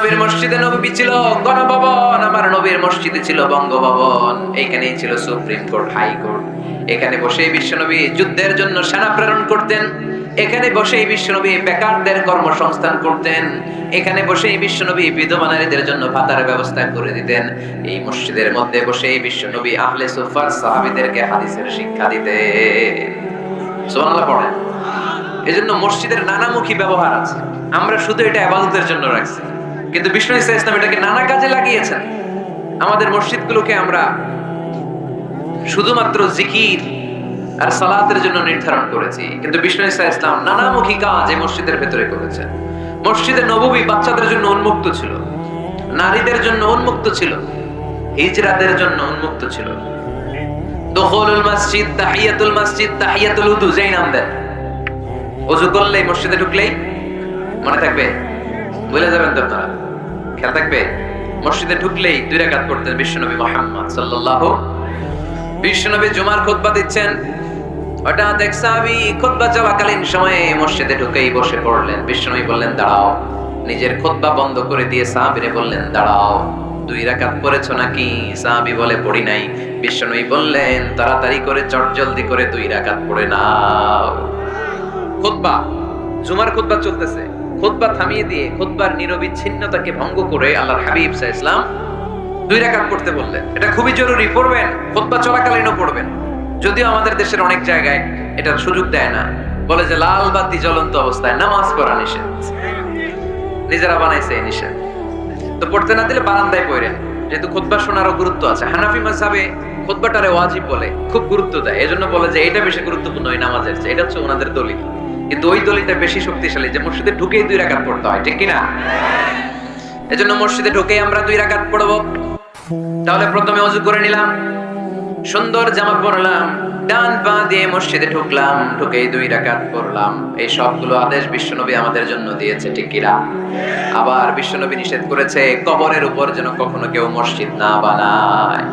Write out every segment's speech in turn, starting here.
নবীর মসজিদে নববী ছিল গণভবন, আমার নবীর মসজিদে ছিল বঙ্গভবন। এইখানেই ছিল সুপ্রিম কোর্ট, হাই কোর্ট। এখানে বসেই বিশ্বনবী যুদ্ধের জন্য সেনা প্রেরণ করতেন। এখানে বসেই বিশ্বনবী বেকারদের কর্মসংস্থান করতেন। এখানে বসেই বিশ্বনবী বিধবা নারীদের জন্য ভাতার ব্যবস্থা করে দিতেন। এই মসজিদের মধ্যে বসেই বিশ্বনবী আহলে সুফার সাহাবীদেরকে হাদিসের শিক্ষা দিতেন। সুবহানাল্লাহ পড়েন। এজন্য মসজিদের নানামুখী ব্যবহার আছে। আমরা শুধু এটা ইবাদতের জন্য রাখছি, কিন্তু বিষ্ণু ঈসা ইসলাম এটাকে নানা কাজে লাগিয়েছেন। আমাদের মসজিদগুলোকে আমরা শুধুমাত্র জিকির আর সালাতের জন্য নির্ধারণ করেছি, কিন্তু বিষ্ণু ঈসা ইসলাম নানামুখী কাজ এই মসজিদের ভেতরে করেছেন। মসজিদে নববী বাচ্চাদের জন্য উন্মুক্ত ছিল, নারীদের জন্য উন্মুক্ত ছিল, হিজরাদের জন্য উন্মুক্ত ছিল। দুখুলুল মসজিদ, তাহিয়াতুল মসজিদ, তাহিয়াতুল উযু, যেই নাম দেন। ওযু করলেই, মসজিদে ঢুকলেই মনে থাকবে, ভুলে যাবেন তো আপনারা, খেয়াল থাকবে। মসজিদে ঢুকলেই 2 রাকাত পড়তেন বিশ্বনবী মুহাম্মদ সাল্লাল্লাহু। বিশ্বনবী জুমার খুতবা দিচ্ছেন, হঠাৎ এক সাহাবী খুতবা চলাকালীন সময়ে মসজিদে ঢুকেই বসে পড়লেন। বিশ্বনবী বললেন দাঁড়াও, নিজের খুতবা বন্ধ করে দিয়ে সাহাবীরে বললেন দাঁড়াও, 2 রাকাত পড়েছো নাকি? সাহাবী বলে পড়ি নাই। বিশ্বনবী বললেন তাড়াতাড়ি করে চটজলদি করে 2 রাকাত পড়ে নাও। খুতবা, জুমার খুতবা চলতেছে, খুতবা থামিয়ে দিয়ে খুতবার নিরবিচ্ছিন্নতাকে ভঙ্গ করে আল্লাহর হাবিব সাল্লাল্লাহু আলাইহি ওয়াসাল্লাম 2 রাকাত পড়তে বললেন। এটা খুবই জরুরি, পড়বেন, খুতবা চলাকালীনও পড়বেন। যদিও আমাদের দেশের অনেক জায়গায় এটার সুযোগ দেয় না, বলে যে লাল বাতি জ্বলন্ত অবস্থায় নামাজ পড়া নিষেধ, নিজেরা বানাইছে এই নিষেধ। তো পড়তে না দিলে বারান্দায় পড়েন, যেহেতু খুতবা শোনারও গুরুত্ব আছে। হানাফি মাযহাবে খুতবাটারে ওয়াজিব বলে, খুব গুরুত্ব দেয়। এজন্য বলে যে এটা বেশি গুরুত্বপূর্ণ ওই নামাজের চেয়ে। এটা হচ্ছে ওনাদের দলিল, কিন্তু ওই দলিলটা বেশি শক্তিশালী যে মসজিদে ঢুকেই 2 রাকাত পড়তে হয়, ঠিক কিনা? এজন্য মসজিদে ঢুকেই আমরা 2 রাকাত পড়বো। তাহলে প্রথমে ওযু করে নিলাম, সুন্দর জামা পরলাম, ডান পা দিয়ে মসজিদে ঢুকলাম, ঢুকেই 2 রাকাত পড়লাম। এই সবগুলো আদেশ বিশ্বনবী আমাদের জন্য দিয়েছে, ঠিক কিনা? আবার বিশ্বনবী নিষেধ করেছে কবরের উপর যেন কখনো কেউ মসজিদ না বানায়।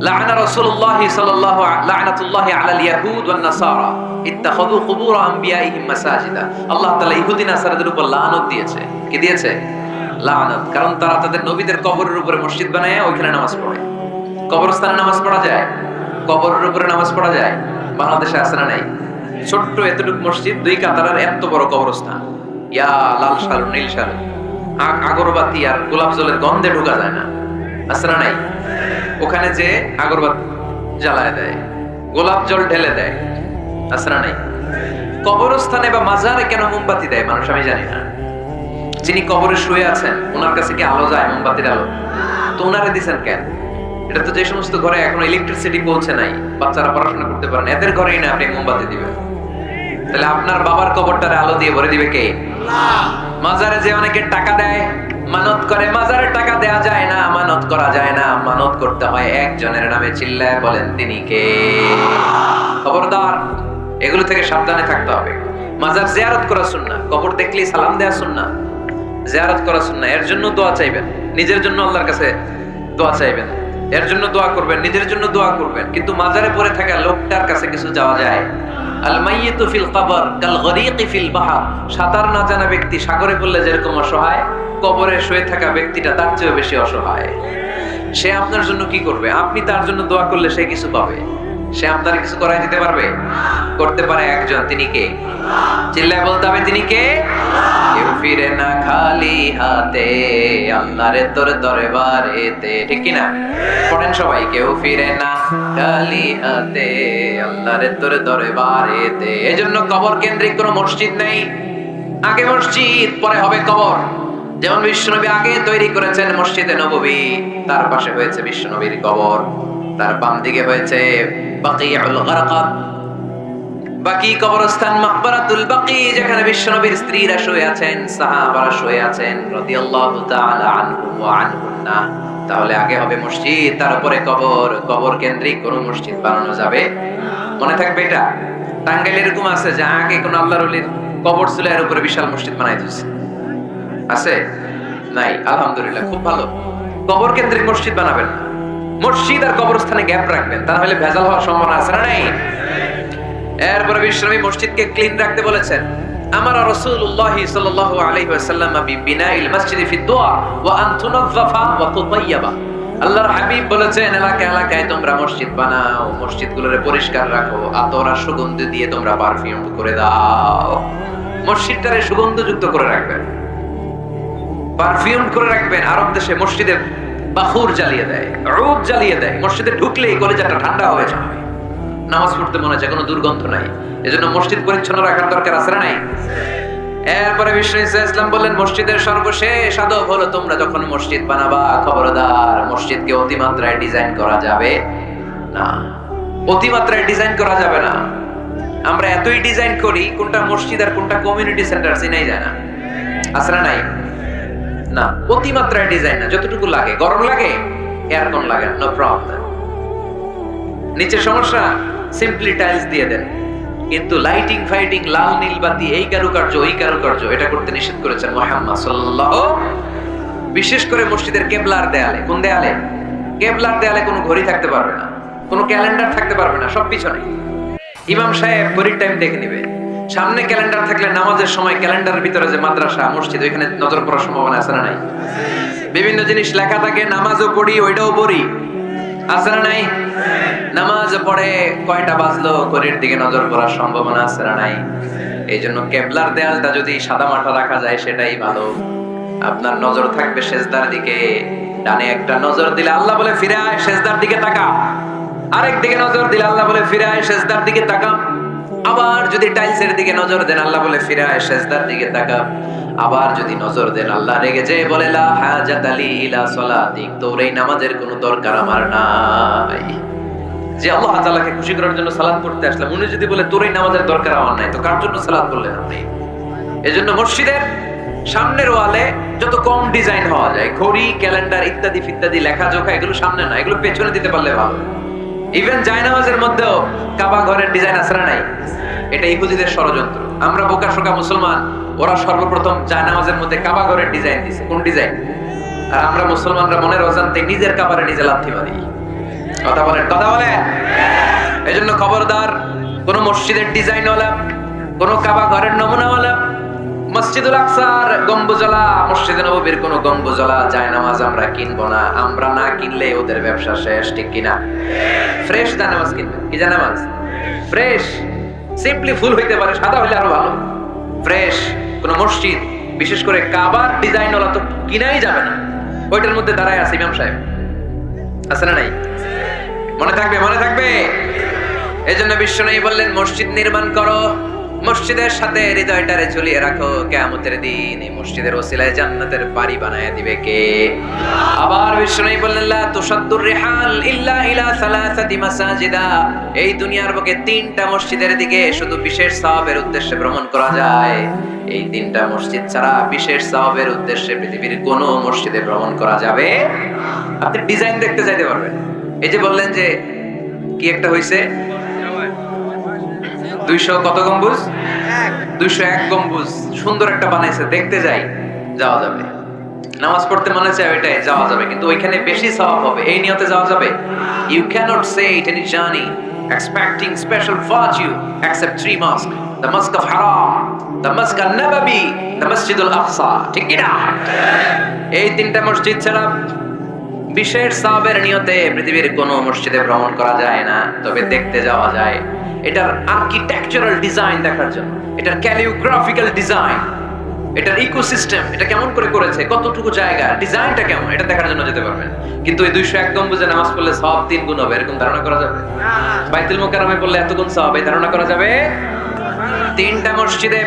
লাআনা রাসূলুল্লাহ সাল্লাল্লাহু লাআনাতুল্লাহি আলাল ইয়াহুদ ওয়ান নাসারা ইত্তাখাযু কুবুর আমবিয়াইহিম মাসাজিদা। আল্লাহ তাআলা ইহুদি নাসারাদের উপর লানত দিয়েছে। কি দিয়েছে? লানত। কারণ তারা তাদের নবীদের কবরের উপরে মসজিদ বানায় ওইখানে নামাজ পড়ে। কবরস্থানে নামাজ পড়া যায়? কবরের উপরে নামাজ পড়া যায়? বাংলাদেশে আছে না নাই? ছোট্ট এতটুকু মসজিদ, 2 কাতারের এত বড় কবরস্থান, ইয়া লাল শালু নীল শালু, আগরবাতি আর গোলাপ জলের গন্ধে ঢোকা যায় না, আছে না নাই? ওখানে যে আগরবাতি জ্বালায় দেয়, গোলাপ জল ঢেলে দেয়, আছে না নাই? কবরস্থানে বা মাজারে কেন মোমবাতি দেয় মানুষ আমি জানি না। যিনি কবরে শুয়ে আছেন ওনার কাছে কি আলো যায়, মোমবাতির আলো? তো ওনারে দিচ্ছেন কেন? এটা তো যে সমস্ত ঘরে এখনো ইলেকট্রিসিটি পৌঁছে নাই, বাচ্চারা পড়াশোনা করতে পারেন, এদের ঘরেই না আপনি মোমবাতি দিবেন। তাহলে আপনার বাবার কবরটারে আলো দিয়ে ভরে দিবে কে? আল্লাহ। মাজারে যে অনেকে টাকা দেয়, মানত করে, মাজারে টাকা দেয়া যায় না, মানত করা যায় না, মানত করতে হয় একজনের নামে। চিল্লায় বলেন তিনি কে? খবরদার, এগুলো থেকে সাবধানে থাকতে হবে। মাজার জিয়ারত করা সুন্নাহ, কবর দেখলেই সালাম দেয়া সুন্নাহ, জিয়ারত করা সুন্নাহ। এর জন্য দোয়া চাইবেন, নিজের জন্য আল্লাহর কাছে দোয়া চাইবেন, এর জন্য দোয়া করবেন, নিজের জন্য দোয়া করবেন। কিন্তু মাজারে পড়ে থাকা লোকটার কাছে কিছু যাওয়া যায়? আল মাইয়িতু ফিল কবর কাল গরীকি ফিল বাহর। সাঁতার না জানা ব্যক্তি সাগরে পড়লে যেরকম অসহায়, কবরে শুয়ে থাকা ব্যক্তিটা তার চেয়েও বেশি অসহায়। সে আপনার জন্য কি করবে? আপনি তার জন্য দোয়া করলে সে কিছু পাবে? সে আপনার কিছু করাই দিতে পারবে? করতে পারে একজন, তিনি কে? চিল্লায় বলতে হবে তিনি কে? কেউ ফিরে না খালি হাতে আল্লাহরে তোর দরবারেতে, ঠিক কি না? পড়েন সবাই, কেউ ফিরে না খালি হাতে আল্লাহরে তোর দরবারেতে। এজন্য কবর কেন্দ্রিক কোনো মসজিদ নেই। আগে মসজিদ, পরে হবে কবর। যেমন বিশ্বনবী আগে তৈরি করেছেন মসজিদে নববী, তার পাশে হয়েছে বিশ্বনবীর কবর, তার বাম দিকে হয়েছে বাকিউল গারকাত, বাকি কবরস্থান, মাকবারাতুল বাকি, যেখানে বিশ্বনবীর স্ত্রীরা শুয়ে আছেন, সাহাবারা শুয়ে আছেন রাদিয়াল্লাহু তাআলা আনহুম ওয়া আনহুন্না। তাহলে আগে হবে মসজিদ, তারপরে কবর। কবর কেন্দ্রিক কোনো মসজিদ বানানো যাবে? মনে থাকবে এটা? টাঙ্গাইলে এরকম আছে যে আগে কোন আল্লাহর ওলির কবর ছিল, এর উপরে বিশাল মসজিদ বানাই দিয়েছে, আছে? নাই? আলহামদুলিল্লাহ, খুব ভালো। কবর কেন্দ্রিক মসজিদ বানাবেন, মসজিদ আর কবরস্থানে গ্যাপ রাখবেন, তাহলে ভেজাল হওয়ার সম্ভাবনা আছে না নাই? এরপরে বিশ্বনবী মসজিদকে ক্লিন রাখতে বলেছেন। আমারা রাসূলুল্লাহ সাল্লাল্লাহু আলাইহি ওয়াসাল্লাম বিবিনাইল মসজিদি ফি দুআ ওয়া আন তুনাযযাফা ওয়া তুতায়্যাবা। আল্লাহর হাবিব বলেছেন এলাকায় এলাকায় তোমরা মসজিদ বানাও, মসজিদগুলোরে পরিষ্কার রাখো, আতর আর সুগন্ধি দিয়ে তোমরা পারফিউম করে দাও, মসজিদটারে সুগন্ধযুক্ত করে রাখবেন, পারফিউম করে রাখবেন। আরব দেশে মসজিদে বাখুর জ্বালিয়ে দেয়, রূপ জ্বালিয়ে দেয়, মসজিদে ঢুকলেই কলিজাটা ঠান্ডা হয়ে যায়, নামাজ পড়তে মনে হয় কোনো দুর্গন্ধ নাই। এজন্য মসজিদ পরিচ্ছন্ন রাখার দরকার আছে না নাই? এরপরে বিষ্ণু ইসলাম বললেন মসজিদের সর্বশেষ আদব হলো তোমরা যখন মসজিদ বানাবা খবরদার মসজিদকে অতিমাত্রায় ডিজাইন করা যাবে না, অতিমাত্রায় ডিজাইন করা যাবে না। আমরা এতই ডিজাইন করি কোনটা মসজিদ আর কোনটা কমিউনিটি সেন্টার চিনাই যায় না, আছে না নাই? না, অতিমাত্রায় ডিজাইন না, যতটুকু লাগে। গরম লাগে এয়ারকন লাগে, নো প্রবলেম। নিচে সমস্যা, সিম্পলি টাইলস দিয়ে দেন, কিন্তু লাইটিং ফাইটিং লাল নীল বাতি এই কারুকার্য ওই কারুকার্য এটা করতে নিষেধ করেছেন মুহাম্মদ সাল্লাল্লাহু। বিশেষ করে মসজিদের কেবলার দেয়ালে, কোন দেয়ালে? কেবলার দেয়ালে কোনো ঘড়ি থাকতে পারবে না, কোনো ক্যালেন্ডার থাকতে পারবে না, সব পিছনে। ইমাম সাহেব ঘড়ির টাইম দেখে নিবে। সামনে ক্যালেন্ডার থাকলে নামাজের সময় ক্যালেন্ডারের ভিতরে যে মাদ্রাসা মসজিদ ওইখানে নজর পড়ার সম্ভাবনা আছে না নাই? বিভিন্ন জিনিস লেখা থাকে, নামাজও পড়ি ওইটাও পড়ি, আছে না নাই? নামাজ পড়ে কয়টা বাজলো ঘড়ির দিকে নজর পড়ার সম্ভাবনা আছে না নাই? এই জন্য কেবলার দেয়ালটা যদি সাদা মাটা রাখা যায় সেটাই ভালো। আপনার নজর থাকবে সেজদার দিকে, ডানে একটা নজর দিলে আল্লাহ বলে ফিরে আয় সেজদার দিকে তাকা, আরেক দিকে নজর দিলে আল্লাহ বলে ফিরে আয় সেজদার দিকে তাকা। আবার যদি টাইলসের দিকে নজর দেন আল্লাহ বলে ফিরে আয় সেজদার দিকে তাকা। আবার যদি নজর দেন আল্লাহ রেগে যে বলে লা হাজাত আলি ইলা সালাতিক, তোর এই নামাজের কোনো দরকার আমার নাই। যে আল্লাহ তাআলাকে খুশি করার জন্য সালাত পড়তে আসলাম, উনি যদি বলে তোর এই নামাজের দরকার আমার নাই, তো কার জন্য সালাত পড়লেন আপনি? এজন্য মসজিদের সামনের ওয়ালে যত কম ডিজাইন হওয়া যায়, ঘড়ি ক্যালেন্ডার ইত্যাদি ইত্যাদি লেখাজোখা এগুলো সামনে না, এগুলো পেছনে দিতে পারলে ভালো। ইভেন জায়নামাজের মধ্যেও কাবা ঘরের ডিজাইন আছে না নাই? এটা ইহুদিদের ষড়যন্ত্র। আমরা বোকাশোকা মুসলমান, ওরা সর্বপ্রথম জায়নামাজের মধ্যে কাবা ঘরের ডিজাইন দিছে। কোন ডিজাইন? আর আমরা মুসলমানরা মনের অজান্তে নিজের কাবারে নিজে লাথি মারি। কথা বলেন, কথা বলেন। এজন্য খবরদার, কোন মসজিদের ডিজাইনওয়ালা, কোন কাবা ঘরের নমুনাওয়ালা, মসজিদুল আকসার গম্বুজওয়ালা, মসজিদে নববীর কোন গম্বুজওয়ালা জায়নামাজ আমরা কিনবো না। আমরা না কিনলে ওদের ব্যবসা শেষ, ঠিক কিনা? ফ্রেশ জায়নামাজ কিনবেন। কি জায়নামাজ? ফ্রেশ। সিম্পলি ফুল হইতে পারে, সাদা হইলে আরো ভালো। ফ্রেশ কোন মসজিদ, বিশেষ করে কাবার ডিজাইনওয়ালা তো কিনাই যাবে না। ওইটার মধ্যে দাঁড়ায় আছে ইমাম সাহেব, আছে না নাই? মনে থাকবে, মনে থাকবে। এই জন্য বিশ্বনবী বললেন মসজিদ নির্মাণ করো, মসজিদের সাথে হৃদয়টারে ঝুলিয়ে রাখো, কিয়ামতের দিন এই মসজিদের ওসিলায় জান্নাতের বাড়ি বানায় দিবে কে? আবার বিশ্বনবী বললেন লা তুসাদ্দুর রিহাল ইল্লা ইলা সালাসাতি মাসাজিদা, এই দুনিয়ার বুকে তিনটা মসজিদের দিকে শুধু বিশেষ সওয়াবের উদ্দেশ্যে ভ্রমণ করা যায়। এই তিনটা মসজিদ ছাড়া বিশেষ সওয়াবের উদ্দেশ্যে পৃথিবীর কোনো মসজিদে ভ্রমণ করা যাবে। আপনি ডিজাইন দেখতে চাইতে পারবেন। এই যে বললেন যে কি একটা হইছে 200 কত গম্বুজ? 201 গম্বুজ, সুন্দর একটা বানাইছে, দেখতে যাই, যাওয়া যাবে। নামাজ পড়তে মনে চায় ওইটাই যাওয়া যাবে, কিন্তু ওইখানে বেশি সওয়াব হবে, এই নিয়তে যাওয়া যাবে? You cannot say it any journey expecting special virtue except 3 mosques, the Mosque of Haram, the Mosque al-Nabawi, the Masjid al-Aqsa, ঠিক কি না? এই তিনটা মসজিদ ছাড়া বিশেষ সওয়াবের নিয়তে পৃথিবীর কোনো মসজিদে ভ্রমণ করা যায় না, তবে দেখতে যাওয়া যায়। এটার আর্কিটেকচারাল ডিজাইন দেখার জন্য, এটার ক্যালিওগ্রাফিক্যাল ডিজাইন, এটার ইকোসিস্টেম, এটা কেমন করে করেছে, কতটুকু জায়গা, ডিজাইনটা কেমন, এটা দেখার জন্য যেতে পারবেন। কিন্তু এই 201 গম্বুজে নামাজ পড়লে সওয়াব 3 গুণ হবে, এরকম ধারণা করা যাবে? বাইতুল মুকাররমে পড়লে এত গুণ সওয়াব, এই ধারণা করা যাবে? তিনটা মসজিদে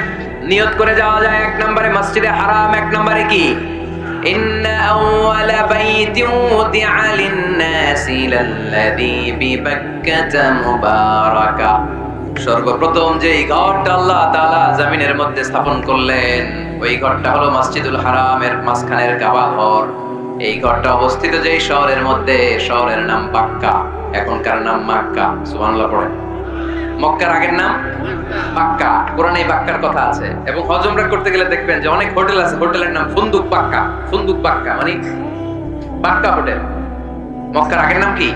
নিয়ত করে যাওয়া যায়। 1 নম্বরে মসজিদে হারাম, 1 নম্বরে কি? ইন্না আউওয়ালা বাইতিন উদিআ লিন-নাসি লাল্লাযী বিবাক্কাতা মুবারাকা, সর্বপ্রথম যে ঘরটা আল্লাহ তাআলা জমিনের মধ্যে স্থাপন করলেন ওই ঘরটা হলো মসজিদুল হারামের মাঝখানের কাবা ঘর। এই ঘরটা অবস্থিত যে শহরের মধ্যে, শহরের নাম বাক্কা, এখনকার নাম মক্কা। সুবহানাল্লাহ পড়ে। মক্কার আগের নাম বাক্কা, কোরআনে বাক্কার কথা আছে। এবং হজ উমরা করতে গেলে দেখবেন যে অনেক হোটেল আছে, হোটেলের নাম ফুন্দুক বাক্কা, ফুন্দুক বাক্কা মানে বাক্কা হোটেল। মক্কার আগের নাম কি?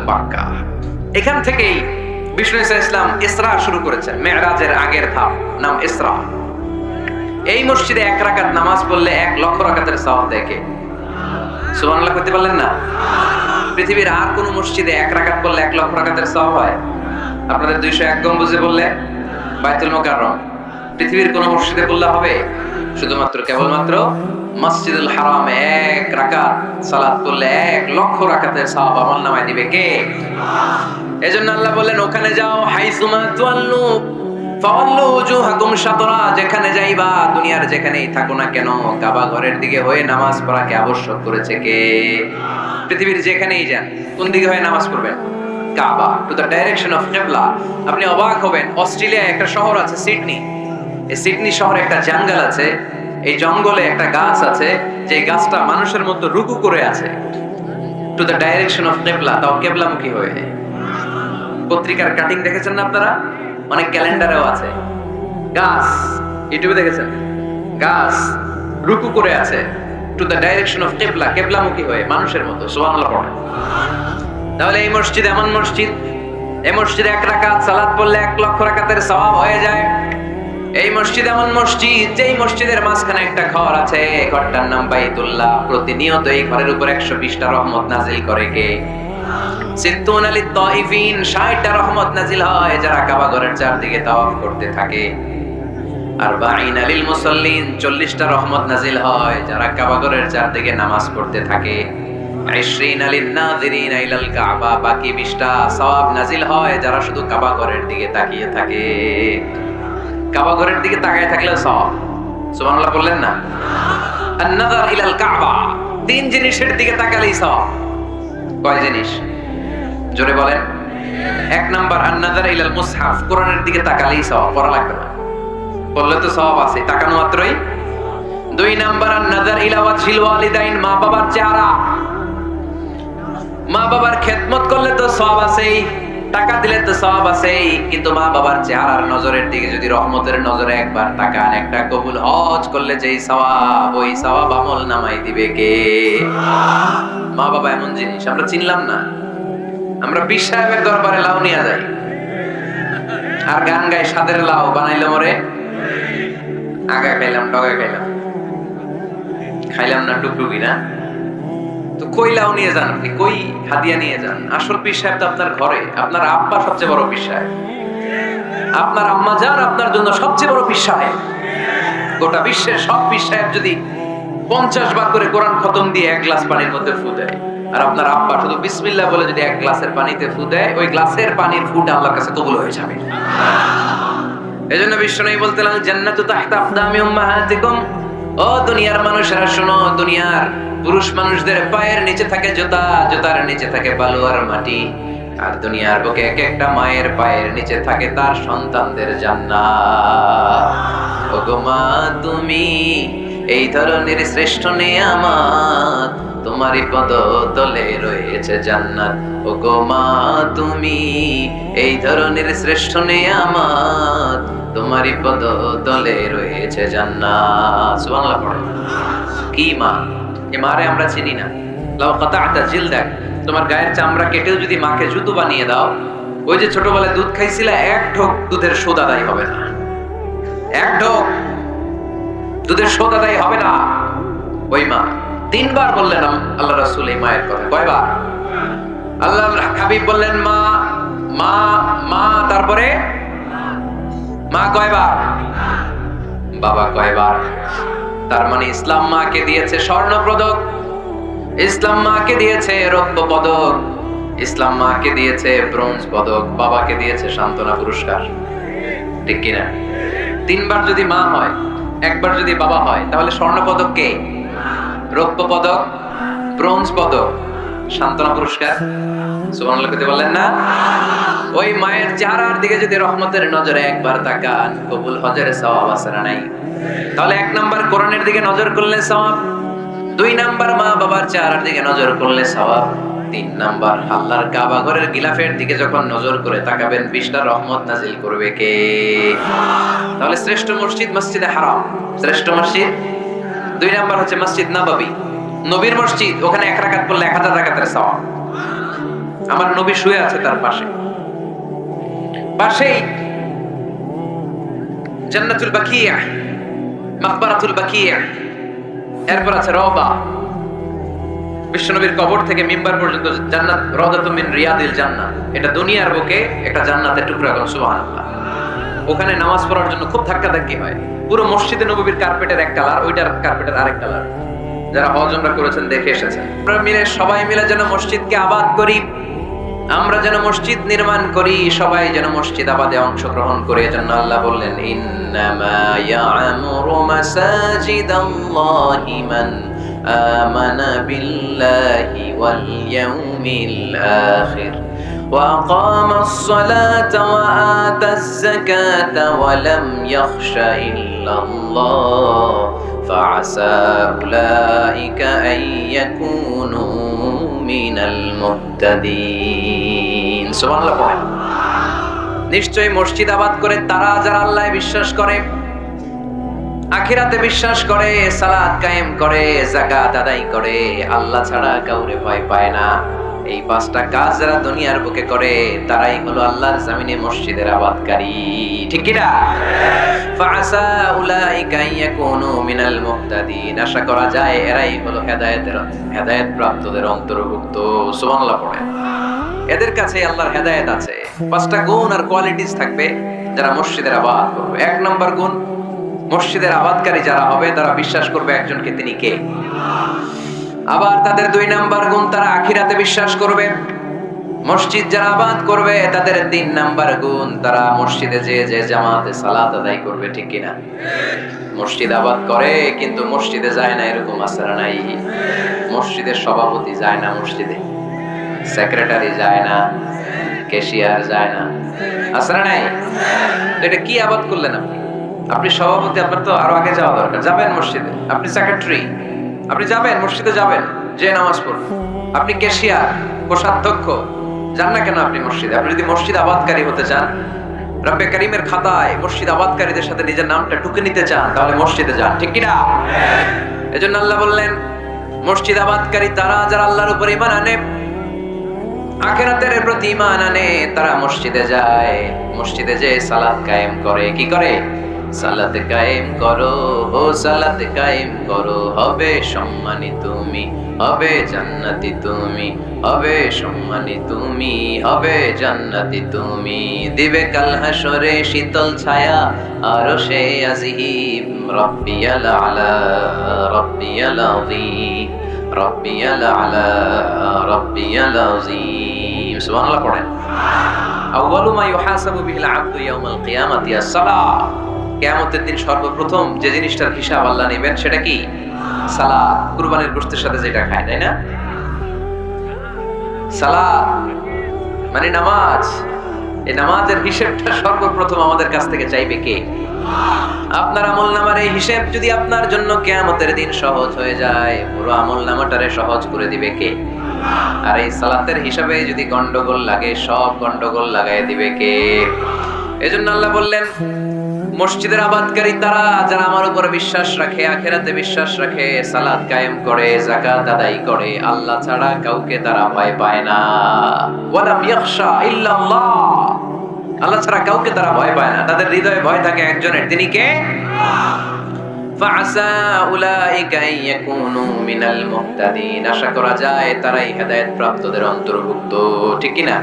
বাক্কা। এখান থেকেই বিষ্ণু ইসলাম ইসরা শুরু করেছেন, মেরাজের আগের ধাপ নাম ইসরা। এই মসজিদে 1 রাকাত নামাজ পড়লে 1 লক্ষ রাকাতের সওয়াব দেয় কে? সুবহানাল্লাহ করতে পারলেন না? পৃথিবীর আর কোন মসজিদে 1 রাকাত পড়লে 1 লক্ষ রাকাতের সওয়াব হয়? আপনাদের 201 গম্বুজে বললে, বাইতুল মুকাররম, পৃথিবীর কোন মসজিদে বললে হবে? শুধুমাত্র কেবলমাত্র মসজিদুল হারামে 1 রাকাত সালাত পড়লে 1 লক্ষ রাকাতের সওয়াব আমলনামায় দিবে কে? এজন্য আল্লাহ বললেন, ওখানে যাও, হাইসুমা তুয়াল্লু ফাওয়াল্লু ওয়াজুহাকুম শাতরা, যেখানে যাইবা, দুনিয়ার যেখানেই থাকো না কেন, কাবা ঘরের দিকে হয়ে নামাজ পড়াকে আবশ্যক করেছে কে? পৃথিবীর যেখানেই যান, কোন দিকে হয়ে নামাজ পড়বেন? কাবা, টু দ্য ডাইরেকশন অফ কিবলা। আপনি অবাক হবেন, অস্ট্রেলিয়ায় একটা শহর আছে সিডনি। এই সিডনি শহরে একটা জঙ্গল আছে, এই জঙ্গলে একটা গাছ আছে, যে গাছটা মানুষের মতো রুকু করে আছে, টু দ্য ডাইরেকশন অফ কিবলা, তাও কিবলামুখী হয়ে। পত্রিকার কাটিং দেখেছেন না আপনারা? অনেক ক্যালেন্ডারেও আছে। গাছ, ইউটিউবে দেখেছেন? গাছ রুকু করে আছে, টু দ্য ডাইরেকশন অফ কিবলা, কিবলামুখী হয়ে, মানুষের মতো। সুবহানাল্লাহ পড়ে। তাহলে এই মসজিদ এমন মসজিদ, এই মসজিদে 1 রাকাত সালাত পড়লে 1 লক্ষ রাকাতের সওয়াব হয়ে যায়। এই মসজিদ এমন মসজিদ, যেই মসজিদের মাঝখানে একটা ঘর আছে, ঘরটার নাম বাইতুল্লাহ। প্রতিনিয়ত এই ঘরের উপর 120টা রহমত নাজিল করে কে? 60টা রহমত নাজিল হয় যারা কাবা ঘরের চারদিকে তাওয়াফ করতে থাকে। 40 লিল মুসাল্লিন, 40টা রহমত নাজিল হয় যারা কাবা ঘরের চারদিকে নামাজ পড়তে থাকে। 20 লিন নাযিরিন ইলাল কাবা, বাকি 20টা সওয়াব নাজিল হয় যারা শুধু কাবা ঘরের দিকে তাকিয়ে থাকে। কাবা ঘরের দিকে তাকিয়ে থাকলে সওয়াব। সুবহানাল্লাহ বললেন না? আন-নাযার ইলাল কাবা, 3 জিনিসের দিকে তাকালেই সওয়াব। কয় জিনিস? জোরে বলেন। 1 নাম্বার আন-নাযার ইলাল মুসহাফ, কোরআনের দিকে তাকালেই সওয়াব, পড়া লাগবে না, পড়লে তো সওয়াব আছে, তাকানো মাত্রই। 2 নাম্বার আন-নাযার ইলা ওয়াজহিল ওয়ালিদাইন, মা বাবার চেহারা, মা বাবার খেদমত করলে তো সওয়াব আছেই, টাকা দিলে তো সওয়াব আছেই, কিন্তু মা বাবার চেহারার নজরের দিকে যদি রহমতের নজরে একবার তাকান, একটা কবুল হজ করলে যেই সওয়াব, ওই সওয়াব আমল নামাই দিবে কে? মা বাবা এমন জিনিস আমরা চিনলাম না। আমরা পীর সাহেবের দরবারে লাউ নিয়ে যাই আর গান গাই, সাদের লাউ বানাইলো মরে, আগা খাইলাম ডগা খাইলাম, খাইলাম না টুকটুকি না। তো কই লাউ নিয়ে যান আপনি, কই হাদিয়া নিয়ে যান? আসল পীর সাহেব তো আপনার ঘরে। আপনার আব্বা সবচেয়ে বড় পীর সাহেব, আপনার আম্মা জান আপনার জন্য সবচেয়ে বড় পীর সাহেব। গোটা বিশ্বের সব পীর সাহেব যদি 50 বার করে কোরআন খতম দিয়ে 1 গ্লাস পানির মধ্যে ফু দেয়, আর আপনার আব্বা শুধু বিসমিল্লাহ বলে যদি 1 গ্লাসের পানিতে ফু দেয়, ওই গ্লাসের পানির ফুটা আল্লাহর কাছে কবুল হয়ে যাবে। এজন্য বিশ্বনবী বলতেন, জান্নাতু তাহতা আকদামি উম্মাহাতিকুম, ও দুনিয়ার মানুষেরা শোনো, দুনিয়ার পুরুষ মানুষদের পায়ের নিচে থাকে জুতা, জুতার নিচে থাকে বালু আর মাটি, আর দুনিয়ার বুকে এক একটা মায়ের পায়ের নিচে থাকে তার সন্তানদের জান্নাত। ওগো মা, তুমি এই ধরনের শ্রেষ্ঠ নিয়ামত, তোমারই পদতলে রয়েছে জান্নাত। ওগো মা, তুমি এই ধরনের শ্রেষ্ঠ নিয়ামত, তোমারই পদতলে রয়েছে জান্নাত। সুবহানাল্লাহ পড়ো। কি মা? এই মারে আমরা চিনি না। লাউ কাতা'তা জিলদাক, তোমার গায়ের চামড়া কেটেও যদি মাকে জুতো বানিয়ে দাও, ওই যে ছোটবেলায় দুধ খাইছিলা, 1 ঢোক দুধের শোধ আদায় হবে না। 1 ঢোক দুধের শোধ আদায় হবে না। ওই মা 3 বার বললেন আল্লাহ রাসূল এই মায়ের কথা। কয়বার? আল্লাহর হাবিব বললেন মা মা মা, তারপরে মা কয়বার? বাবা কয়বার? তার মানে ইসলাম মাকে দিয়েছে স্বর্ণ পদক, ইসলাম মাকে দিয়েছে রৌপ্য পদক, ইসলাম মাকে দিয়েছে ব্রোঞ্জ পদক, বাবাকে দিয়েছে সান্ত্বনা পুরস্কার। ঠিক কিনা? 3 বার যদি মা হয়, 1 বার যদি বাবা হয়, তাহলে স্বর্ণ পদক কে? রৌপ্য পদক, ব্রোঞ্জ পদক, সান্ত্বনা পুরস্কার। সুবহানাল্লাহ কইতে বললেন না? ওই মায়ের চেহারার দিকে যদি রহমতের নজরে একবার তাকান, কবুল হজের সওয়াব আছে না নাই? তাহলে 1 নাম্বার কোরআনের দিকে নজর করলে সওয়াব, 2 নাম্বার মা বাবার চেহারার দিকে নজর করলে সওয়াব, 3 নাম্বার আল্লাহর কাবা ঘরের গিলাফের দিকে যখন নজর করে তাকাবেন, 20টা রহমত নাজিল করবে কে? তাহলে শ্রেষ্ঠ মসজিদ মসজিদে হারাম, শ্রেষ্ঠ মসজিদ। 2 নাম্বার হচ্ছে মসজিদ নববী, নবীর মসজিদ, ওখানে 1 রাকাত পড়লে 1000 রাকাতের সওয়াব। আমার নবী শুয়ে আছে তার পাশেই জান্নাতুল বাকিয়া, মাকবারাতুল বাকিয়া, এরপর আছে রওবা। বিশ্বনবীর কবর থেকে মিম্বার পর্যন্ত জান্নাত, রাউদাতুম মিন রিয়াদিল জান্নাহ। এটা দুনিয়ার বুকে একটা জান্নাতের টুকরা, কোন সুবহানাল্লাহ। ওখানে নামাজ পড়ার জন্য খুব ধাক্কাধাক্কি হয়। পুরো মসজিদে নববীর কার্পেটের এক কালার, ওইটার কার্পেটের আরেক কালার। যারা হজ উমরা করেছেন দেখে এসেছেন। আমরা মিলে, সবাই মিলে যেন মসজিদকে আবাদ করি, আমরা যেন মসজিদ নির্মাণ করি, সবাই যেন মসজিদ আবাদে অংশগ্রহণ করে। এজন্য আল্লাহ বললেন, ইন্নামা ইয়া'মুরু মাসাজিদাল্লাহি মান আমানা বিল্লাহি ওয়াল ইয়াউমিল আখির ওয়া আকামাস সালাতা ওয়া আতাজ যাকাতা ওয়া লাম ইয়াখশা ইল্লাল্লাহ ফাআসা উলাইকা আন ইয়াকুনু মিনাল মুহতাদিন। সুবহানাল্লাহ পড়েন। নিশ্চয়ই মসজিদ আবাদ করে তারা যারা আল্লাহয় বিশ্বাস করে, আখিরাতে বিশ্বাস করে, সালাত কায়েম করে, যাকাত আদায় করে, আল্লাহ ছাড়া কাউরে ভয় পায় না। এই পাঁচটা কাজ যারা দুনিয়ার বুকে করে তারাই হলো আল্লাহর জমিনে মসজিদের আবাদকারী। ঠিক কি না? ফাআসা উলাইকা ইয়াকুনু মিনাল মুহতাদিন। আশা করা যায় এরাই হলো হেদায়েত প্রাপ্তদের অন্তর্ভুক্ত। সুবহানাল্লাহ পড়েন। এদের কাছে আল্লাহর হেদায়েত আছে। পাঁচটা গুণ আর কোয়ালিটিস থাকবে যারা মসজিদের আবাদ করবে। এক নম্বর গুণ, মসজিদের আবাদকারী যারা হবে তারা বিশ্বাস করবে একজনকে, তিনি কে। আবার তাদের দুই নাম্বার গুণ, তারা আখিরাতে বিশ্বাস করবে। মসজিদ যারা আবাদ করবে তাদের তিন নাম্বার গুণ, তারা মসজিদে যে জামাতে সালাত আদায় করবে। ঠিক কিনা? মসজিদ আবাদ করে কিন্তু মসজিদে যায় না, এরকম আসার নাই। মসজিদের সভাপতি যায় না মসজিদে, সেক্রেটারি যায় না, ক্যাশিয়ার যায় না, আসার নাই। এটা কি আবাদ করলেন আপনি? আপনি সভাপতি, আপনার তো আরো আগে যাওয়া দরকার। যাবেন মসজিদে। আপনি সেক্রেটারি, আপনি যাবেন মসজিদে, যাবেন যে নামাজ পড়বেন। আপনি ক্যাশিয়ার, কোষাধ্যক্ষ, যান না কেন আপনি মসজিদে? আপনি যদি মসজিদ আবাদকারী হতে চান, রব্বে কারীমের খাতায় মসজিদ আবাদকারীদের সাথে নিজের নামটা টুকে নিতে চান, তাহলে মসজিদে যান। ঠিক কি না? এজন্য আল্লাহ বললেন, মসজিদ আবাদকারী তারা যারা আল্লাহর উপর ঈমান আনে, আখিরাতের প্রতি ঈমান আনে, তারা মসজিদে যায়। মসজিদে যে সালাত কায়েম করে। কি করে? সালাত কায়েম করো, ও সালাত কায়েম করো, হবে সম্মানী তুমি, হবে জান্নাতি তুমি, হবে সম্মানী তুমি, হবে জান্নাতি তুমি। দিবে কাল হাসরে শীতল ছায়া আরশে আজিম, রব্বিয়াল আলা রব্বিয়াল আযীম, রব্বিয়াল আলা রব্বিয়াল আযীম। সুবহানাল্লাহ পড়েন। আউয়ালু মা ইউহাসাবু বিহিল আবদু ইয়াউমাল কিয়ামাতি আস-সালাহ। কিয়ামতের দিন সর্বপ্রথম যে জিনিসটার হিসাব আল্লাহ নেবেন সেটা কি? সালাত। কুরবানির গোশতের সাথে যেটা খায়, তাই না? সালাত মানে নামাজ। এই নামাজের হিসাবটা সর্বপ্রথম আমাদের কাছ থেকে চাইবে কে? আপনার আমলনামার এই হিসাব যদি আপনার জন্য কিয়ামতের দিন সহজ হয়ে যায়, পুরো আমলনামাটারে সহজ করে দিবে কে? আর এই সালাতের হিসাবে যদি গন্ডগোল লাগে, সব গন্ডগোল লাগাই দিবে কে? এজন্য আল্লাহ বললেন, মসজিদের আবাদকারী তারা যারা আমার উপরে বিশ্বাস রাখে, আখিরাতে বিশ্বাস রাখে, সালাত কায়েম করে, যাকাত আদায় করে, আল্লাহ ছাড়া কাউকে তারা ভয় পায় না। ওয়ালাম ইয়াখশা ইল্লাল্লাহ। আল্লাহ ছাড়া কাউকে তারা ভয় পায় না। তাদের হৃদয়ে ভয় থাকে একজনের, তিনি কে? ফাআসা উলাইকা ইয়াকুনু মিনাল মুহতাদিন। আশা করা যায় তারাই হেদায়েত প্রাপ্তদের অন্তর্ভুক্ত। ঠিক কি না?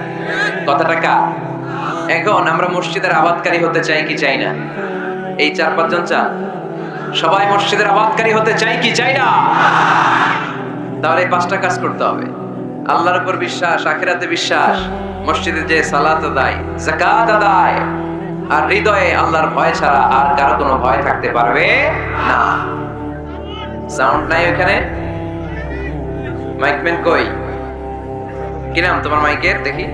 কথাটা কার? এখন আমরা মসজিদের আবাদকারী হতে চাই কি চাই না? এই 4-5 জন চান? সবাই মসজিদের আবাদকারী হতে চাই কি চাই না? তাহলে এই 5টা কাজ করতে হবে। আল্লাহর উপর বিশ্বাস, আখিরাতে বিশ্বাস, মসজিদে যে সালাত আদায়, যাকাত আদায়, আর হৃদয়ে আল্লাহর ভয় ছাড়া আর কারো কোনো ভয় থাকতে পারবে না। সাউন্ড নাই ওখানে? মাইকম্যান কই? কি নাম তোমার মাইকের? দেখি।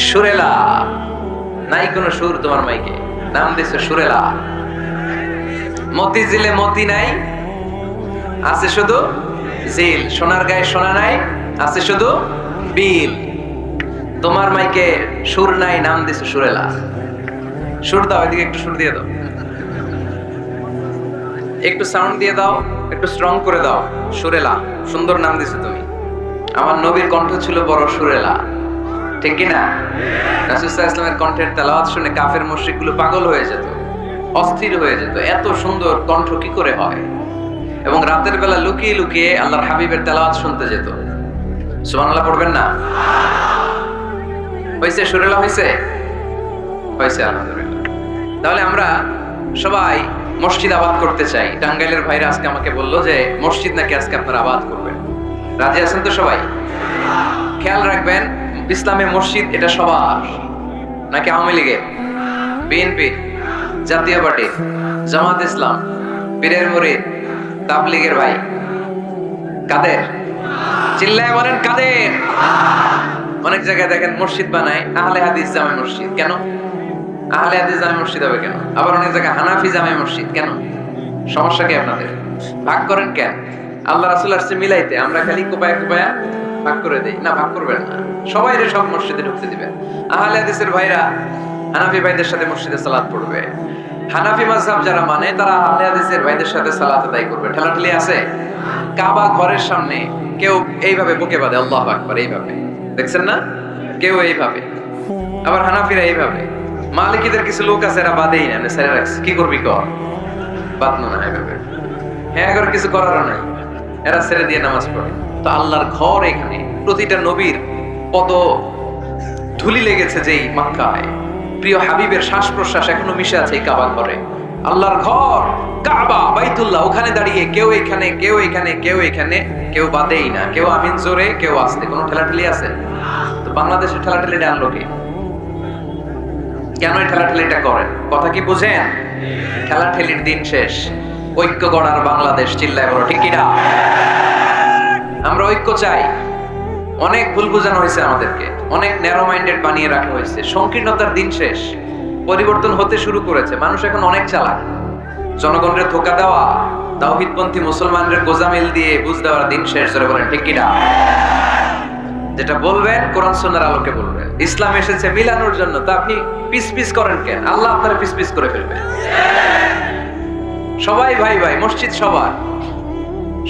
সুরেলা। নাই কোনো সুর তোমার মাইকে, নাম দিছো সুরেলা। মতিঝিলে মতি নাই, আছে শুধু জিল। সোনার গায়ে সোনা নাই, আছে শুধু বিল। তোমার মাইকে সুর নাই, নাম দিছো সুরেলা। সুর দাও, এদিকে একটু সুর দিয়ে দাও, একটু সাউন্ড দিয়ে দাও, একটু স্ট্রং করে দাও। সুরেলা, সুন্দর নাম দিছো তুমি। আমার নবীর কণ্ঠ ছিল বড় সুরেলা। ঠিক কিনা? রাসূল সাল্লাল্লাহু আলাইহি ওয়াসাল্লামের কণ্ঠের তেলাওয়াত শুনে কাফের মুশরিকগুলো পাগল হয়ে যেত। অস্থির হয়ে যেত, এত সুন্দর কণ্ঠ কি করে হয়। এবং রাতের বেলা লুকিয়ে লুকিয়ে আল্লাহর হাবিবের তেলাওয়াত শুনতে যেত। সুবহানাল্লাহ পড়বেন না? হয়েছে? সুরেলা হয়েছে? হয়েছে, আলহামদুলিল্লাহ। তাহলে আমরা সবাই মসজিদ আবাদ করতে চাই। টাঙ্গাইলের ভাইরা আজকে আমাকে বললো যে মসজিদ নাকি আজকে আপনারা আবাদ করবেন। রাজি আছেন তো সবাই? খেয়াল রাখবেন, ইসলামে মসজিদ এটা সবার, নাকি আওয়ামী লীগের, বিএনপি, জাতীয় পার্টি, জামাত ইসলাম, পীরের মুরিদ, তাবলীগের ভাই? কাদের? চিল্লায় বলেন কাদের? অনেক জায়গায় দেখেন মসজিদ বানায় আহলে হাদিস জামে মসজিদ। কেন আহলে হাদিস জামে মসজিদ হবে কেন? আবার অনেক জায়গায় হানাফি জামে মসজিদ। কেন? সমস্যা কি আপনাদের? ভাগ করেন কেন? আল্লাহ রাসূল আসছে মিলাইতে, আমরা খালি কোপায়া কোপায়া ভাগ করে দেই। না, ভাগ করবেন না, সবাইরে সব মসজিদে ঢুকতে দিবেন। আহলে হাদিসের ভাইরা হানাফি ভাইদের সাথে মসজিদে সালাত পড়বে। হানাফি মাযহাব যারা মানে তারা আহলে হাদিসের ভাইদের সাথে সালাত আদায় করবে। ঠেলাঠেলি আছে? কাবা ঘরের সামনে কেউ এইভাবে বুকে বাঁধে, আল্লাহু আকবার, এইভাবে দেখছেন না? কেউ এইভাবে, আবার হানাফিরা এইভাবে। মালিকিদের কিছু লোক আছে এরা বাঁধেই না, ছেড়ে রাখছে। কি করবি কর, বাঁধনো না এইভাবে। হ্যাঁ, এবার কিছু করারও নাই, এরা ছেড়ে দিয়ে নামাজ পড়ে। তো আল্লাহর ঘর এখানে, প্রতিটা নবীর পদ ধুলি লেগেছে যেই মক্কায়, প্রিয় হাবিবের শ্বাস প্রশ্বাস এখনো মিশে আছে এই কাবা ঘরে। আল্লাহর ঘর কাবা বাইতুল্লাহ, ওখানে দাঁড়িয়ে কেউ এখানে কেউ এখানে কেউ এখানে, কেউ বাদেই না, কেউ আমিন জোরে কেউ আসতে। কোনো ঠেলাঠেলি আছে? তো বাংলাদেশের ঠেলাঠেলিটা আনলো কে? কেন এই ঠেলাঠেলিটা করেন? কথা কি বুঝেন? ঠেলাঠেলির দিন শেষ, ঐক্য গড়ার বাংলাদেশ। চিল্লায় বলো ঠিক কিনা? আমরা ঐক্য চাই। অনেক ভুল বোঝানো হয়েছে আমাদেরকে, অনেক ন্যারো মাইন্ডেড বানিয়ে রাখা হয়েছে। সংকীর্ণতার দিন শেষ, পরিবর্তন হতে শুরু করেছে। মানুষ এখন অনেক চালাক। জনগণের ধোঁকা দেওয়া, তাওহীদপন্থী মুসলমানদের গোজামিল দিয়ে বুঝ দেওয়ার দিন শেষ। ধরে বলেন ঠিক কিনা? যেটা বলবেন কোরআন সুন্নাহর আলোকে বলবেন। ইসলাম এসেছে মিলানোর জন্য, তা আপনি পিস পিস করেন কেন? আল্লাহ আপনারা পিস পিস করে ফেলবে। সবাই ভাই ভাই, মসজিদ সবার।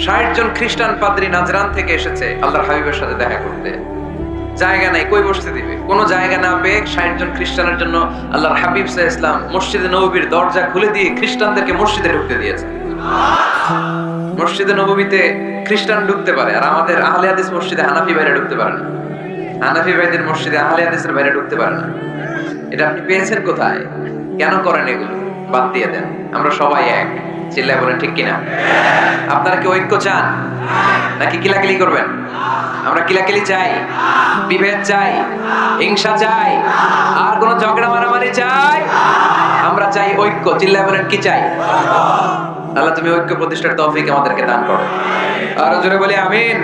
৬০ জন খ্রিস্টান পাদ্রী নাজরান থেকে এসেছে আল্লাহর হাবিবের সাথে দেখা করতে। জায়গা নাই, কই বসতে দিবে? কোনো জায়গা না পেয়ে ৬০ জন খ্রিস্টানের জন্য আল্লাহর হাবিব সাল্লাল্লাহু আলাইহি ওয়াসাল্লাম মসজিদে নববীর দরজা খুলে দিয়ে খ্রিস্টানদেরকে মসজিদে ঢুকতে দিয়েছে। মসজিদে নববীতে খ্রিস্টান ঢুকতে পারে, আর আমাদের আহলে হাদিস মসজিদে হানাফি ভাইরা ঢুকতে পারে না। হানাফি ভাইদের মসজিদে আহলে হাদিসের ভাইরা ঢুকতে পারে না। এটা আপনি পেয়েছেন কোথায়? কেন করেন এগুলো? বাদ দিয়ে দেন। আমরা সবাই এক। চিল্লায় বলেন ঠিক কিনা? আপনারা কি ঐক্য চান নাকি কিলাকিলি করবেন? আমরা কিলাকিলি চাই, বিভেদ চাই, হিংসা চাই, আর কোন ঝগড়া মারামারি চাই? আমরা চাই ঐক্য। চিল্লায় বলেন কি চাই? আল্লাহ তুমি ঐক্য প্রতিষ্ঠার তৌফিক আমাদেরকে দান করো। আর জোরে বলি আমিন।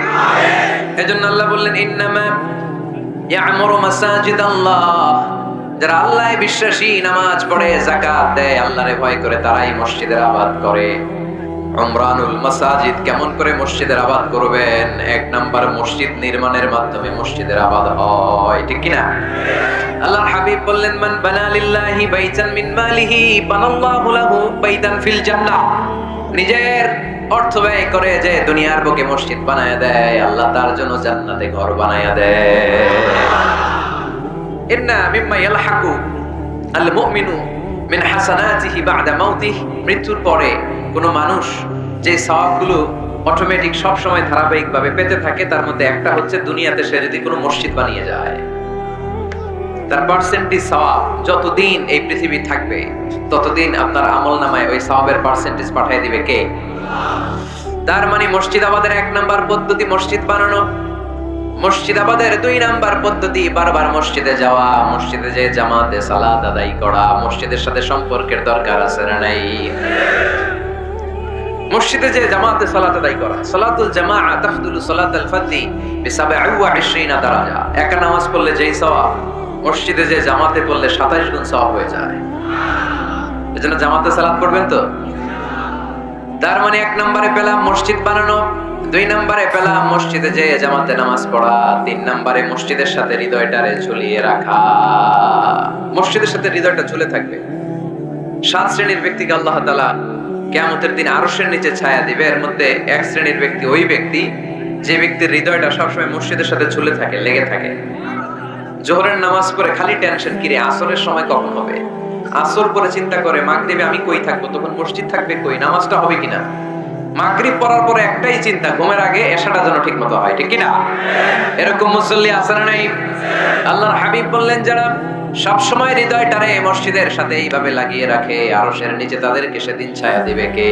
এজন্য আল্লাহ বললেন ইন্নামা ইয়ামুরু মাসাজিদাল্লাহ, যারা আল্লাহয় বিশ্বাসী, নামাজ পড়ে, যাকাত দেয়, আল্লাহরে ভয় করে, তারাই মসজিদের আবাদ করে। উমরানুল মাসাজিদ, কেমন করে মসজিদের আবাদ করবেন? ১ নাম্বার, মসজিদ নির্মাণের মাধ্যমে মসজিদের আবাদ হয়। ঠিক কি না? আল্লাহর হাবিব বললেন মান বানা লিল্লাহি বাইতান মিন মালিহি বানাল্লাহু লাহু বাইতান ফিল জান্নাহ। নিজের অর্থ ব্যয় করে যে দুনিয়ার বুকে মসজিদ বানায়া দেয়, আল্লাহ তার জন্য জান্নাতে ঘর বানায়া দেয়। ইন্না মিম্মা ইয়ালহাকু আল মুমিনু মিন হাসানাতিহি বা'দা মাউতিহি, মৃত্যুর পরে কোন মানুষ যে সওয়াবগুলো অটোমেটিক সব সময় ধারাবাহিকভাবে পেতে থাকে, তার মধ্যে একটা হচ্ছে দুনিয়াতে সে যদি কোনো মসজিদ বানিয়ে যায়, তার পার্সেন্টেজ সওয়াব যতদিন এই পৃথিবী থাকবে ততদিন আপনার আমলনামায় ওই সওয়াবের পার্সেন্টেজ পাঠিয়ে দিবে কে? তার মানে মসজিদ আবাদের ১ নাম্বার পদ্ধতি মসজিদ বানানো। মসজিদ আবাদের ২ নাম্বার পদ্ধতি বারবার মসজিদে যাওয়া, মসজিদে যে জামাতে সালাত আদায় করা। মসজিদের সাথে সম্পর্কের দরকার আছে না নাই? মসজিদে যে জামাতে সালাত আদায় করা। সালাতুল জামাআ তাফদুলু সালাতাল ফাজরি বি২৭ দারাজা। একা নামাজ পড়লে যেই সওয়াব, মসজিদে যে জামাতে পড়লে ২৭ গুণ সওয়াব হয়ে যায়। এজন্য জামাতে সালাত পড়বেন তো। তার মানে ১ নম্বরে পেলাম মসজিদ বানানো, ২ নম্বরে পেলাম মসজিদে যে জামাতে নামাজ পড়া, ৩ নম্বরে মসজিদের সাথে হৃদয়টারে ঝুলিয়ে রাখা। মসজিদের সাথে হৃদয়টা ঝুলে থাকবে। ৭ শ্রেণীর ব্যক্তিকে আল্লাহ তাআলা কিয়ামতের দিন আরশের নিচে ছায়া দিবে। এর মধ্যে ১ শ্রেণীর ব্যক্তি ওই ব্যক্তি যে ব্যক্তির হৃদয়টা সবসময় মসজিদের সাথে ঝুলে থাকে, লেগে থাকে। জোহরের নামাজ পড়ে খালি টেনশন, কিরে আসরের সময় কখন হবে, আসর পরে চিন্তা করে মাগরিবে আমি কই থাকবো, তখন মসজিদ থাকবে কই, নামাজটা হবে কিনা। মাগরিব পড়ার পরে একটাই চিন্তা, ঘুমের আগে এশাটা যেন ঠিক মতো হয়, ঠিক কিনা? এরকম মুসল্লি আছে না নাই? আল্লাহর হাবিব বললেন, যারা সব সময় হৃদয়টারে মসজিদের সাথে এইভাবে লাগিয়ে রাখে, আরশের নিচে তাদেরকে সেদিন ছায়া দিবে কে?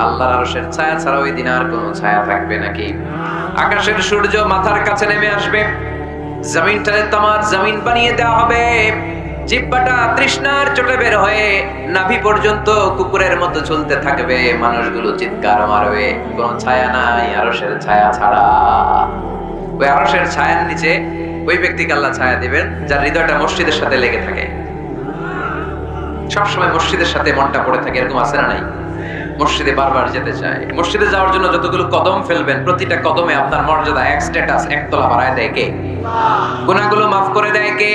আল্লাহর আরশের ছায়া ছাড়া ওই দিন আর কোনো ছায়া থাকবে নাকি? আকাশের সূর্য মাথার কাছে নেমে আসবে, জমিনটারে তামার জমিন বানিয়ে দেওয়া হবে, জিহ্বাটা তৃষ্ণার চোটে বের হয়ে নাভি পর্যন্ত কুকুরের মতো ঝুলতে থাকবে, মানুষগুলো চিৎকার মারবে, কোনো ছায়া নাই আরশের ছায়া ছাড়া। ওই আরশের ছায়ার নিচে ওই ব্যক্তিকে আল্লাহ ছায়া দিবেন যার হৃদয়টা মসজিদের সাথে লেগে থাকে, সবসময় মসজিদের সাথে মনটা পড়ে থাকে। এরকম আছে না নাই? মসজিদে বারবার যেতে চায়। মসজিদে যাওয়ার জন্য যতগুলো কদম ফেলবেন, প্রতিটা কদমে আপনার মর্যাদা এক স্ট্যাটাস, একতলা বাড়ায় দেয় কে? গুনাহগুলো মাফ করে দেয় কে?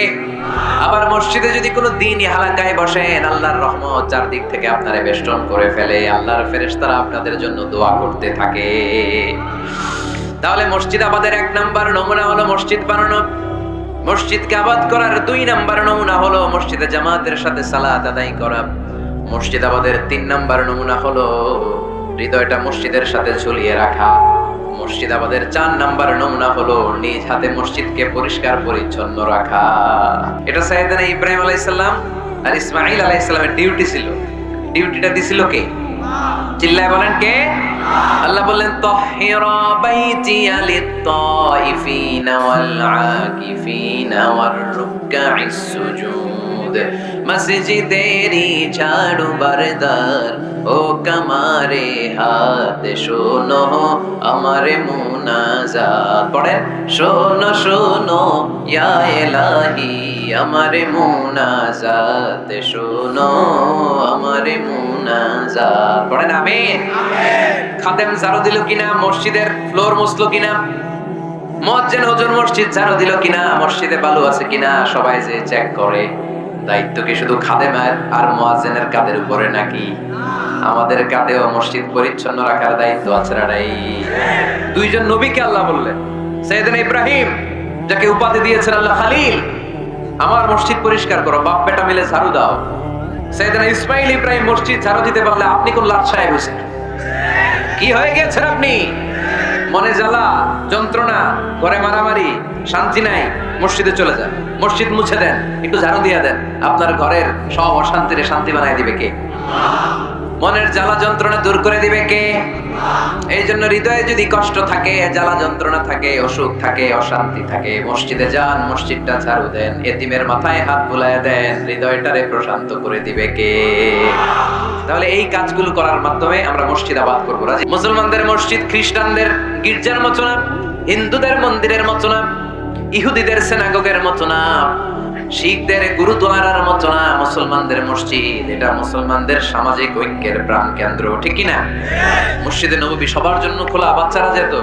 আবার মসজিদে যদি কোনো দিনই হালাকায় বসেন, আল্লাহর রহমত চারদিক থেকে আপনারে বেষ্টন করে ফেলে, আল্লাহর ফেরেশতারা আপনাদের জন্য দোয়া করতে থাকে। তাহলে মসজিদ আবাদের 1 নাম্বার নমুনা হলো মসজিদ বানানো। মসজিদকে আবাদ করার 2 নাম্বার নমুনা হলো মসজিদে জামাতের সাথে সালাত আদায় করা। মসজিদ আবাদের 3 নাম্বার নমুনা হলো হৃদয়টা মসজিদের সাথে ঝুলিয়ে রাখা। মসজিদ আবাদের 4 নাম্বার নমুনা হলো নিজ হাতে মসজিদকে পরিষ্কার পরিচ্ছন্ন রাখা। এটা সাইয়েদনা ইব্রাহিম আলাইহিস সালাম আর ইসমাঈল আলাইহিস সালামের ডিউটি ছিল। ডিউটিটা দিছিল কে? চিল্লায় বলেন কে? আল্লাহ বললেন, তাহহিরা বাইতিয়া লিত-তাইফিনা ওয়াল আকিফিনা ওয়ার রুকআইস সুজুদ। মসজিদেরি ঝাড়ু বারদার ও কামারে হাত, শোনো আমারে মুনাজাত। পড়েন, শোনো শোনো ইয়া ইলাহি আমারে মুনাজাত, শোনো আমারে মুনাজাত। পড়েন আমিন। খাদেম ঝাড়ু দিল কিনা? মসজিদের ফ্লোর মুছলো কিনা? মুয়াজ্জিন হুজুর মসজিদ ঝাড়ু দিল কিনা? মসজিদে বালু আছে কিনা? সবাই যে চেক করে। দায়িত্ব কি শুধু খাদেমের আর মুয়াজ্জিনের কাঁধের উপরে নাকি? আমাদের কাঁধেও মসজিদ পরিচ্ছন্ন রাখার দায়িত্ব আছে না নাই? 2 জন নবীকে আল্লাহ বললেন, সাইয়েদনা ইব্রাহিম যাকে উপাধি দিয়েছেন আল্লাহ খালিল, আমার মসজিদ পরিষ্কার করো, বাপ বেটা মিলে ঝাড়ু দাও। সাইয়েদনা ইসমাঈল ইব্রাহিম মসজিদ ঝাড়ু দিতে পারলে আপনি কোন লাট সাহেব হয়েছেন? কি হয়ে গেছেন আপনি? মনে জ্বালা, যন্ত্রণা, ঘরে মারামারি, শান্তি নাই, মসজিদে চলে যান, মসজিদ মুছে দেন, একটু ঝাড়ু দিয়ে দেন, আপনার ঘরের সব অশান্তিরে শান্তি বানায় দিবে কে? মনের জ্বালা যন্ত্রণা দূর করে দিবে কে? এই জন্য হৃদয়ে যদি কষ্ট থাকে, জ্বালা যন্ত্রণা থাকে, অসুখ থাকে, অশান্তি থাকে, মসজিদে যান, মসজিদটা ঝাড়ু দেন, এতিমের মাথায় হাত বুলায় দেন, হৃদয়টারে প্রশান্ত করে দিবে কে? তাহলে এই কাজগুলো করার মাধ্যমে আমরা মসজিদ আবাদ করবো। মুসলমানদের মসজিদ খ্রিস্টানদের গির্জার মতো না, হিন্দুদের মন্দিরের মতো না, ইহুদিদের সিনাগোগের মতো না, শিখদের গুরুদ্বারার মতো না। মুসলমানদের মসজিদ এটা মুসলমানদের সামাজিক ঐক্যের প্রাণ কেন্দ্র, ঠিক কিনা? মসজিদে নববী সবার জন্য খোলা, বাচ্চারা যেত।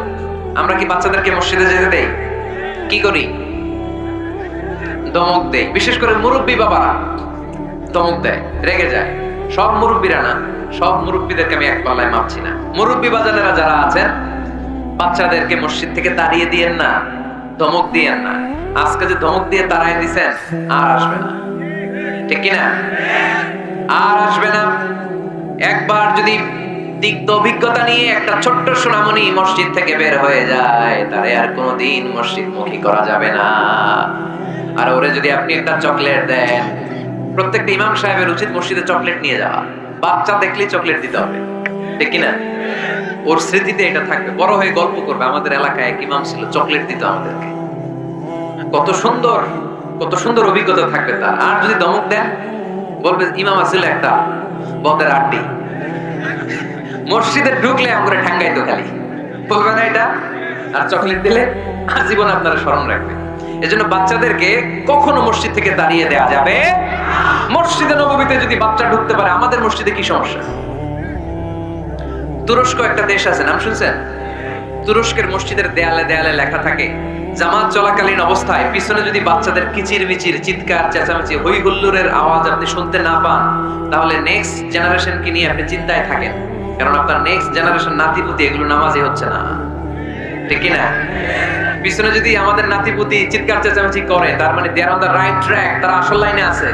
আমরা কি বাচ্চাদেরকে মসজিদে যেতে দেই? কি করি? ধমক দেই। বিশেষ করে মুরব্বী বাবারা ধমক দেয়, রেগে যায়। সব মুরব্বীরা না, সব মুরব্বীদেরকে আমি এক পাল্লায় মাপছি না। মুরব্বী বাজানেরা যারা আছেন, বাচ্চাদেরকে মসজিদ থেকে তাড়িয়ে দিয়েন না, ধমক দিয়েন না। আজকে যে ধমক দিয়ে তাড়াই দিছেন, আর আসবে না, ঠিক কিনা? আর আসবে না। একবার যদি তিক্ত অভিজ্ঞতা নিয়ে একটা ছোট্ট সোনামণি মসজিদ থেকে বের হয়ে যায়, তারে আর কোনোদিন মসজিদ মুখী করা যাবে না। আর ওরে যদি আপনি একটা চকলেট দেন, প্রত্যেকটা ইমাম সাহেবের উচিত মসজিদে চকলেট নিয়ে যাওয়া। বাচ্চা দেখলেই চকলেট দিতে হবে, ঠিক কিনা? ওর স্মৃতিতে এটা থাকবে, বড় হয়ে গল্প করবে, আমাদের এলাকায় এক ইমাম ছিল, চকলেট দিত আমাদেরকে। কত সুন্দর, কত সুন্দর অভিজ্ঞতা থাকবে তার। আর যদি ধমক দেন, বলবে ইমাম আসলে একটা বদের আড্ডি, মসজিদে ঢুকলে আমরা ঠাঙ্গাইতো খালি, বলবে না এটা? আর চকলেট দিলে আজীবন আপনারা স্মরণ রাখবে। এজন্য বাচ্চাদেরকে কখনো মসজিদ থেকে তাড়িয়ে দেওয়া যাবে। মসজিদে নববীতে যদি বাচ্চা ঢুকতে পারে, আমাদের মসজিদে কি সমস্যা? তুরস্ক একটা দেশ আছে, নাম শুনছেন? তুরস্কের মসজিদের দেয়ালে দেয়ালে লেখা থাকে, জামাত চলাকালীন অবস্থায় পিছনে যদি বাচ্চাদের কিচির মিচির, চিৎকার চেঁচামেচি, হই হুল্লোড়ের আওয়াজ আপনি শুনতে না পান, তাহলে নেক্সট জেনারেশনকে নিয়ে আপনি চিন্তায় থাকেন, কারণ আপনার নেক্সট জেনারেশন নাতিপুতি এগুলো নামাজই হচ্ছে না, ঠিক কিনা? পিছনে যদি আমাদের নাতিপুতি চিৎকার চেঁচামেচি করে, তার মানে দে আর অন দ্য রাইট ট্র্যাক, তারা আসল লাইনে আছে।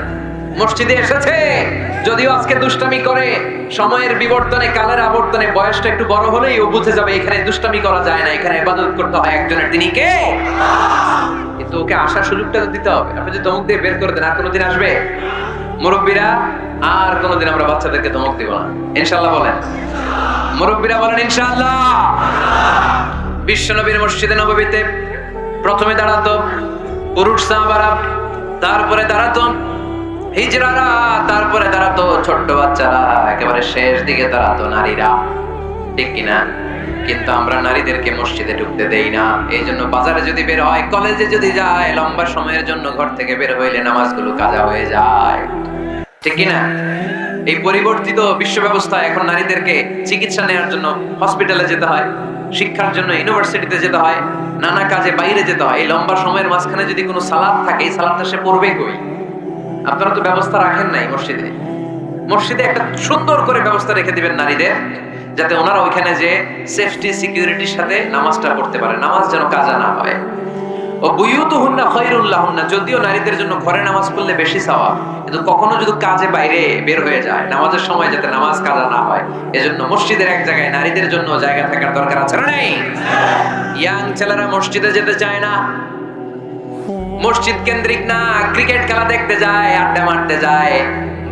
মসজিদে এসেছে, যদিও আজকে দুষ্টামি করে, সময়ের বিবর্তনে কালের আবর্তনে বয়সটা একটু বড় হলেই ও বুঝে যাবে এখানে দুষ্টামি করা যায় না, এখানে ইবাদত করতে হয় একজনের, তিনি কে? কিন্তু ওকে আসার সুযোগটা তো দিতে হবে। আপনি যদি ধমক দিয়ে বের করে দেন, আর কোনোদিন আসবে? মুরব্বীরা, আর কোনোদিন আমরা বাচ্চাদেরকে ধমক দিব না, ইনশাআল্লাহ বলেন। মুরব্বীরা বলেন ইনশাআল্লাহ। বিশ্বনবীর মসজিদে নববীতে প্রথমে দাঁড়াতো পুরুষ সাহাবারা, তারপরে দাঁড়াতো হিজড়ারা, তারপরে দাঁড়াতো ছোট্ট বাচ্চারা, একেবারে শেষ দিকে দাঁড়াতো নারীরা, ঠিক কিনা? কিন্তু আমরা নারীদেরকে মসজিদে ঢুকতে দেই না। এই জন্য বাজারে যদি বের হয়, কলেজে যদি যায়, লম্বা সময়ের জন্য ঘর থেকে বের হইলে নামাজগুলো কাজা হয়ে যায়, ঠিক কিনা? এই পরিবর্তিত বিশ্ব ব্যবস্থা এখন নারীদেরকে চিকিৎসা নেওয়ার জন্য হসপিটালে যেতে হয়, শিক্ষার জন্য ইউনিভার্সিটিতে যেতে হয়, নানা কাজে বাইরে যেতে হয়। এই লম্বা সময়ের মাঝখানে যদি কোনো সালাত থাকে, এই সালাতটা সে পড়বে কই? আপনারা তো ব্যবস্থা রাখেন নাই মসজিদে। মসজিদে একটা সুন্দর করে ব্যবস্থা রেখে দিবেন নারীদের, যাতে ওনারা ওইখানে যে সেফটি সিকিউরিটির সাথে নামাজটা পড়তে পারে, নামাজ যেন কাজা না হয়। ও বুয়ুতুহুন্না খায়রুল লাহুন্না, যদিও নারীদের জন্য ঘরে নামাজ পড়লে বেশি সওয়াব, কিন্তু কখনো যদি কাজে বাইরে বের হয়ে যায়, নামাজের সময় যাতে নামাজ কাজা না হয়, এজন্য মসজিদের এক জায়গায় নারীদের জন্য জায়গা থাকার দরকার আছে না নেই? ইয়াং ছেলেরা মসজিদে যেতে চায় না, মসজিদ কেন্দ্রিক না, ক্রিকেট খেলা দেখতে যায়, আড্ডা মারতে যায়,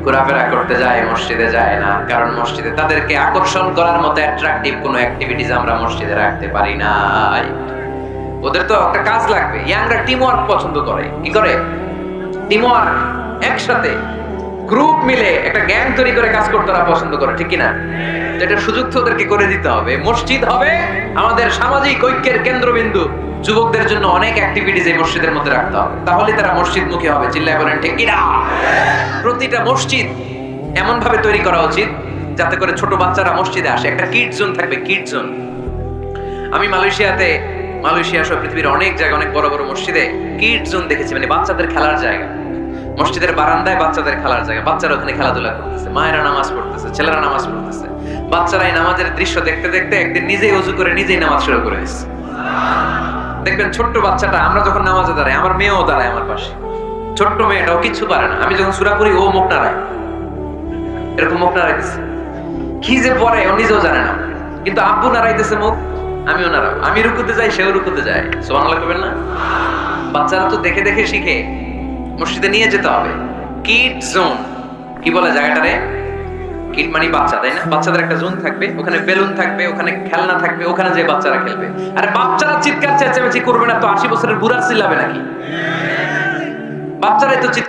ঘোরাফেরা করতে যায়, মসজিদে যায় না। কারণ মসজিদে তাদেরকে আকর্ষণ করার মতো অ্যাট্রাকটিভ কোনো অ্যাক্টিভিটিস আমরা মসজিদে রাখতে পারি না। ওদের তো একটা কাজ লাগবে। ইয়াংরা টিম ওয়ার্ক পছন্দ করে, কি করে? টিম ওয়ার্ক, একসাথে গ্রুপ মিলে একটা গ্যাং তৈরি করে কাজ করতে ওরা পছন্দ করে, ঠিক কিনা? যেটা সুযোগ তো ওদেরকে করে দিতে হবে। মসজিদ হবে আমাদের সামাজিক ঐক্যের কেন্দ্রবিন্দু। যুবকদের জন্য অনেক অ্যাক্টিভিটিস এই মসজিদের মধ্যে রাখতে হবে, তাহলে তারা মসজিদমুখী হবে। চিল্লায় বলেন ঠিক কিনা? প্রতিটা মসজিদ এমন ভাবে তৈরি করা উচিত যাতে করে ছোট বাচ্চারা মসজিদে আসে। একটা কিড জোন থাকবে, কিড জোন। আমি মালয়েশিয়া সহ পৃথিবীর অনেক জায়গায়, অনেক বড় বড় মসজিদে কিড জোন দেখেছি, মানে বাচ্চাদের খেলার জায়গা। মসজিদের বারান্দায় বাচ্চাদের খেলার জায়গা, বাচ্চারা ওখানে খেলাধুলা করতেছে, মায়েরা নামাজ পড়তেছে, ছেলেরা নামাজ পড়তেছে। বাচ্চারা এই নামাজের দৃশ্য দেখতে দেখতে একদিন নিজেই ওযু করে নিজেই নামাজ শুরু করে দিয়েছে। দেখবেন ছোট্ট বাচ্চাটা, আমরা যখন নামাজে দাঁড়াই, আমার মেয়েও দাঁড়ায় আমার পাশে, ছোট্ট মেয়েটাও কিচ্ছু পারে না, আমি যখন সূরা পড়ি ও মুখ নাড়ায়, এরকম মুখ নাড়াইতেছে। কি যে পড়ে ও নিজেও জানে না, কিন্তু আব্বু নাড়াইতেছে মুখ, আমিও নাড়াবো। আমি রুকুতে যাই, সেও রুকুতে যায়। সুবহানাল্লাহ কইবেন না? বাচ্চারা তো দেখে দেখে শিখে। মসজিদে নিয়ে যেতে হবে। কিড জোন, কি বলে জায়গাটারে? কিড মানে বাচ্চা, তাই না? বাচ্চাদের একটা জোন থাকবে, ওখানে বেলুন থাকবে, ওখানে খেলনা থাকবে, ওখানে যে বাচ্চারা খেলবে। আরে বাচ্চারা চিৎকার চেঁচামেচি করবে না তো 80 বছরের বুড়া চিল্লাবে নাকি? বাচ্চারাই তো চিৎকার